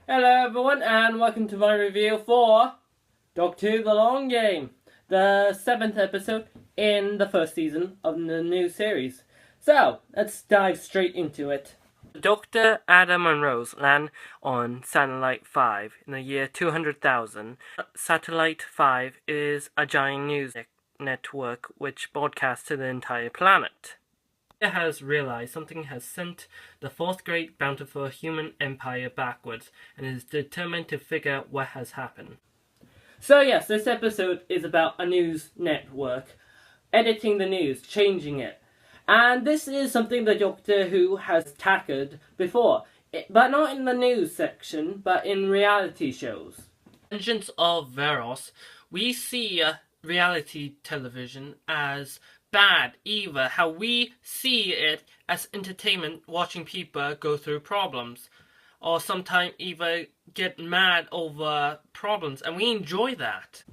Hello everyone and welcome to my review for Doctor Who The Long Game, the 7th episode in the first season of the new series. So, let's dive straight into it. Doctor, Adam and Rose land on Satellite 5 in the year 200,000. Satellite 5 is a giant news network which broadcasts to the entire planet. It has realized something has sent the fourth great bountiful human empire backwards and is determined to figure out what has happened. So yes, this episode is about a news network, editing the news, changing it. And this is something that Doctor Who has tackled before, but not in the news section, but in reality shows. Vengeance of Varos, we see reality television as bad, evil, how we see it as entertainment, watching people go through problems, or sometimes even get mad over problems, and we enjoy that.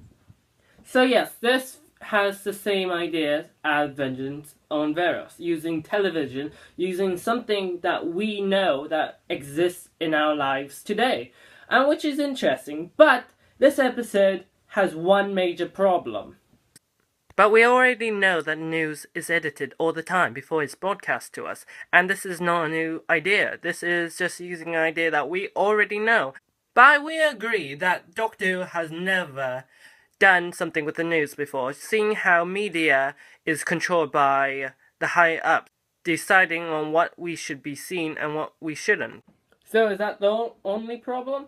So yes, this has the same idea as Vengeance on Varos, using television, using something that we know that exists in our lives today, and which is interesting, but this episode has one major problem. But we already know that news is edited all the time before it's broadcast to us, and this is not a new idea. This is just using an idea that we already know. But we agree that Doctor Who has never done something with the news before, seeing how media is controlled by the higher ups, deciding on what we should be seen and what we shouldn't. So is that the only problem?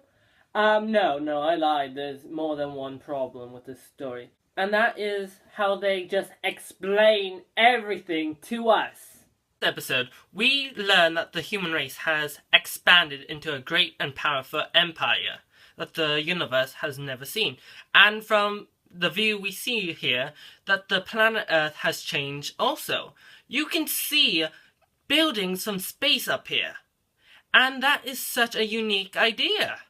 No, I lied. There's more than one problem with this story. And that is how they just explain everything to us. This episode, we learn that the human race has expanded into a great and powerful empire that the universe has never seen. And from the view we see here, that the planet Earth has changed also. You can see buildings from space up here. And that is such a unique idea.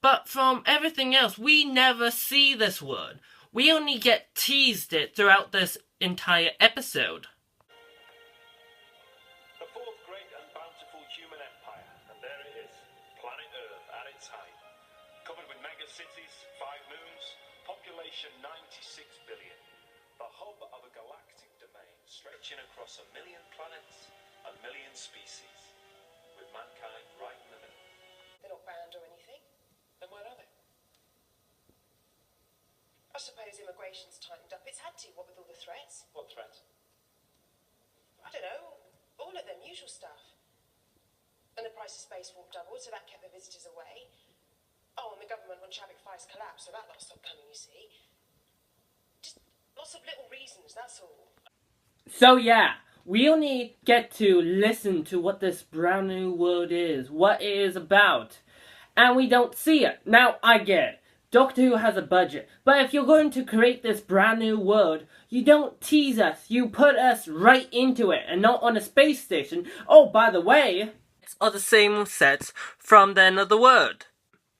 But from everything else, we never see this word. We only get teased it throughout this entire episode. The fourth great and bountiful human empire, and there it is, planet Earth at its height. Covered with mega cities, 5 moons, population 96 billion. The hub of a galactic domain stretching across 1 million planets, 1 million species, with mankind right in the middle. They're not banned or anything. Then where are they? I suppose immigration's tightened up. It's had to, what with all the threats. What threat? I don't know. All of them, usual stuff. And the price of space warp doubled, so that kept the visitors away. Oh, and the government on Chavik 5's collapse, so that lot stopped coming, you see. Just lots of little reasons, that's all. So yeah, we only get to listen to what this brand new world is, what it is about. And we don't see it. Now, I get it. Doctor Who has a budget, but if you're going to create this brand new world, you don't tease us, you put us right into it, and not on a space station. Oh, by the way, it's all the same sets from the End of the World.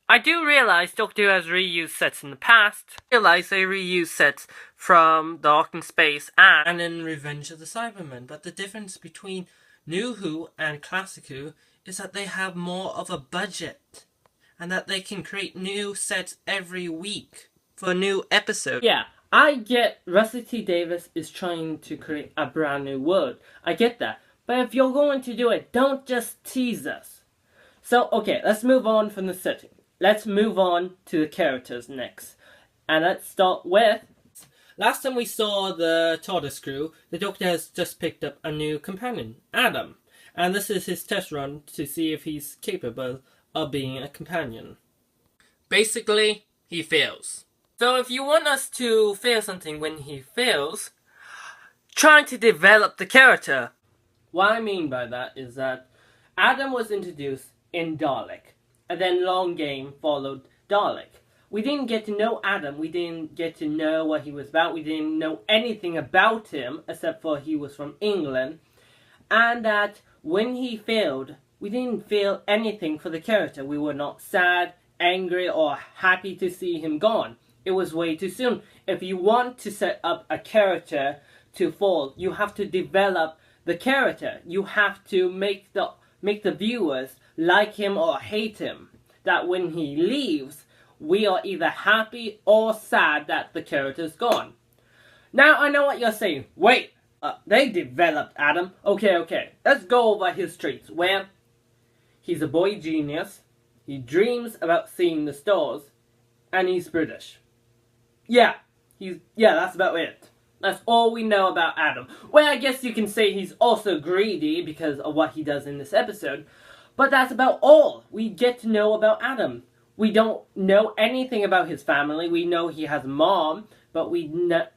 I do realize Doctor Who has reused sets in the past. I realize they reuse sets from The Ark in Space and in Revenge of the Cybermen, but the difference between New Who and Classic Who is that they have more of a budget. And that they can create new sets every week for a new episode. Yeah, I get Russell T Davies is trying to create a brand new world. I get that. But if you're going to do it, don't just tease us. So, okay, let's move on from the setting. Let's move on to the characters next. And let's start with... Last time we saw the TARDIS crew, the Doctor has just picked up a new companion, Adam. And this is his test run to see if he's capable of being a companion. Basically, he fails. So if you want us to feel something when he fails, try to develop the character. What I mean by that is that Adam was introduced in Dalek, and then Long Game followed Dalek. We didn't get to know Adam, we didn't get to know what he was about, we didn't know anything about him except for he was from England, and that when he failed, we didn't feel anything for the character. We were not sad, angry, or happy to see him gone. It was way too soon. If you want to set up a character to fall, you have to develop the character. You have to make the viewers like him or hate him. that when he leaves, we are either happy or sad that the character's gone. Now, I know what you're saying. Wait, they developed Adam. Okay. Let's go over his traits. Where he's a boy genius, he dreams about seeing the stars, and he's British. Yeah, that's about it. That's all we know about Adam. Well, I guess you can say he's also greedy because of what he does in this episode. But that's about all we get to know about Adam. We don't know anything about his family. We know he has a mom, but we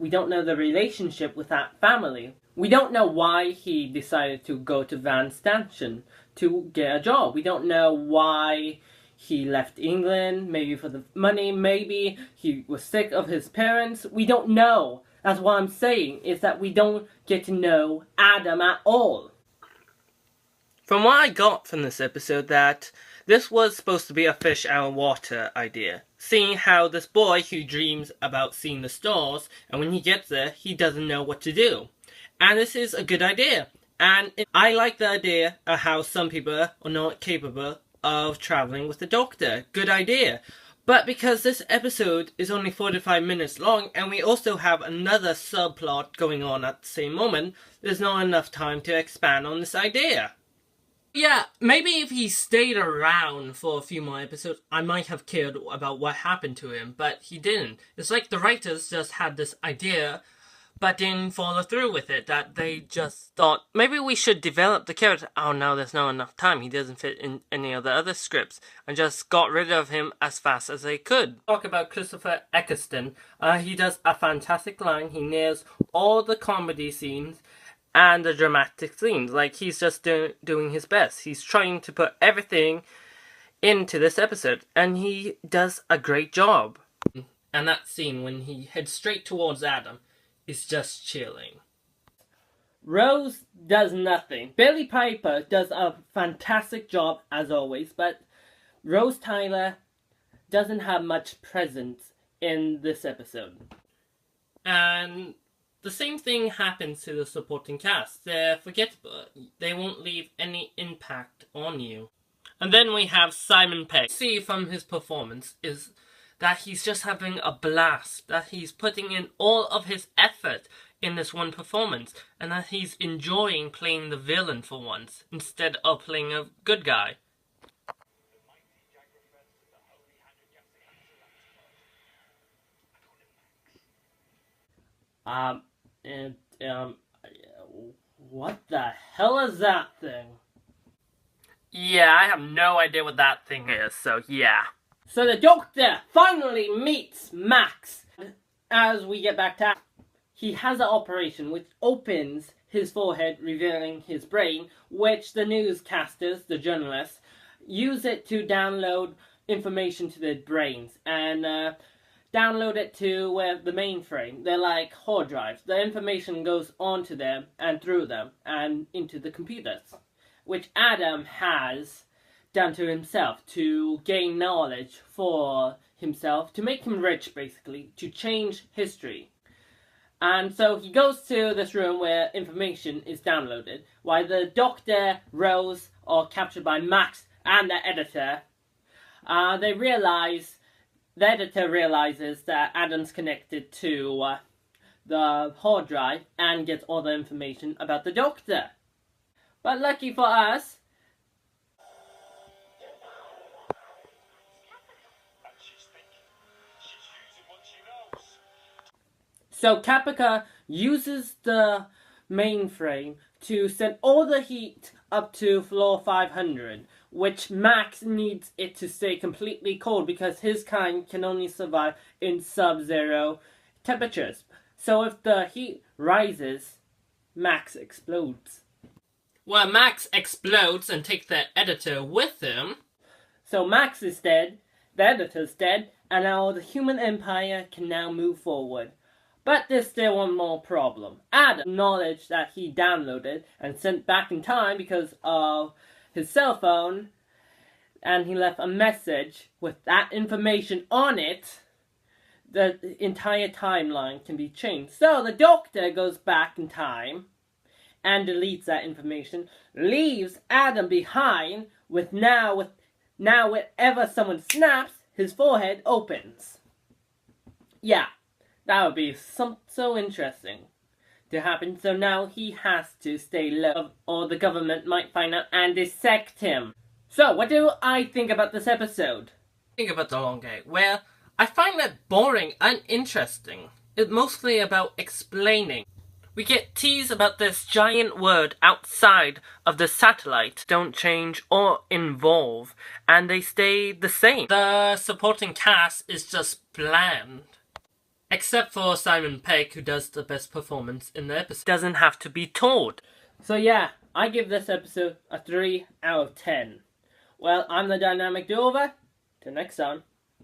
don't know the relationship with that family. We don't know why he decided to go to Van Stanton to get a job. We don't know why he left England, maybe for the money, maybe he was sick of his parents. We don't know. That's what I'm saying, is that we don't get to know Adam at all. From what I got from this episode, that this was supposed to be a fish out of water idea. Seeing how this boy who dreams about seeing the stars, and when he gets there, he doesn't know what to do. And this is a good idea. And I like the idea of how some people are not capable of traveling with the Doctor. Good idea. But because this episode is only 45 minutes long, and we also have another subplot going on at the same moment, there's not enough time to expand on this idea. Yeah, maybe if he stayed around for a few more episodes, I might have cared about what happened to him, but he didn't. It's like the writers just had this idea, but didn't follow through with it, that they just thought, maybe we should develop the character. Oh no, there's not enough time, he doesn't fit in any of the other scripts, and just got rid of him as fast as they could. Talk about Christopher Eccleston. He does a fantastic line, he nails all the comedy scenes, and the dramatic scenes. Like, he's just doing his best. He's trying to put everything into this episode, and he does a great job. And that scene when he heads straight towards Adam is just chilling. Rose does nothing. Billie Piper does a fantastic job as always, but Rose Tyler doesn't have much presence in this episode. And the same thing happens to the supporting cast. They're forgettable. They won't leave any impact on you. And then we have Simon Pegg. See from his performance is that he's just having a blast. That he's putting in all of his effort in this one performance. And that he's enjoying playing the villain for once, instead of playing a good guy. What the hell is that thing? Yeah, I have no idea what that thing is, so yeah. So the Doctor finally meets Max. As we get back to, he has an operation which opens his forehead, revealing his brain, which the newscasters, the journalists, use it to download information to their brains, and download it to the mainframe. They're like hard drives. The information goes onto them and through them and into the computers, which Adam has done to himself to gain knowledge for himself, to make him rich basically, to change history. And so he goes to this room where information is downloaded, while the Doctor, Rose are captured by Max and the editor. The editor realizes that Adam's connected to the hard drive and gets all the information about the Doctor. But lucky for us, And she's thinking. She's using what she knows. so Caprica uses the mainframe to send all the heat up to floor 500, which Max needs it to stay completely cold because his kind can only survive in sub-zero temperatures. So if the heat rises, Max explodes. Well, Max explodes and takes the editor with him. So Max is dead, the editor's dead, and now the human empire can now move forward. But there's still one more problem. Adam, knowledge that he downloaded and sent back in time because of his cell phone, and he left a message with that information on it, the entire timeline can be changed. So the Doctor goes back in time and deletes that information, leaves Adam behind with Now whenever someone snaps, his forehead opens. Yeah, that would be so interesting to happen. So now he has to stay low, or the government might find out and dissect him. So, what do I think about this episode? Think about The Long Game. Well, I find that boring and uninteresting. It's mostly about explaining. We get teased about this giant word outside of the satellite. Don't change or evolve, and they stay the same. The supporting cast is just bland. Except for Simon Pegg, who does the best performance in the episode. Doesn't have to be told. So yeah, I give this episode a 3 out of 10. Well, I'm the Dynamic Dover. Till next time.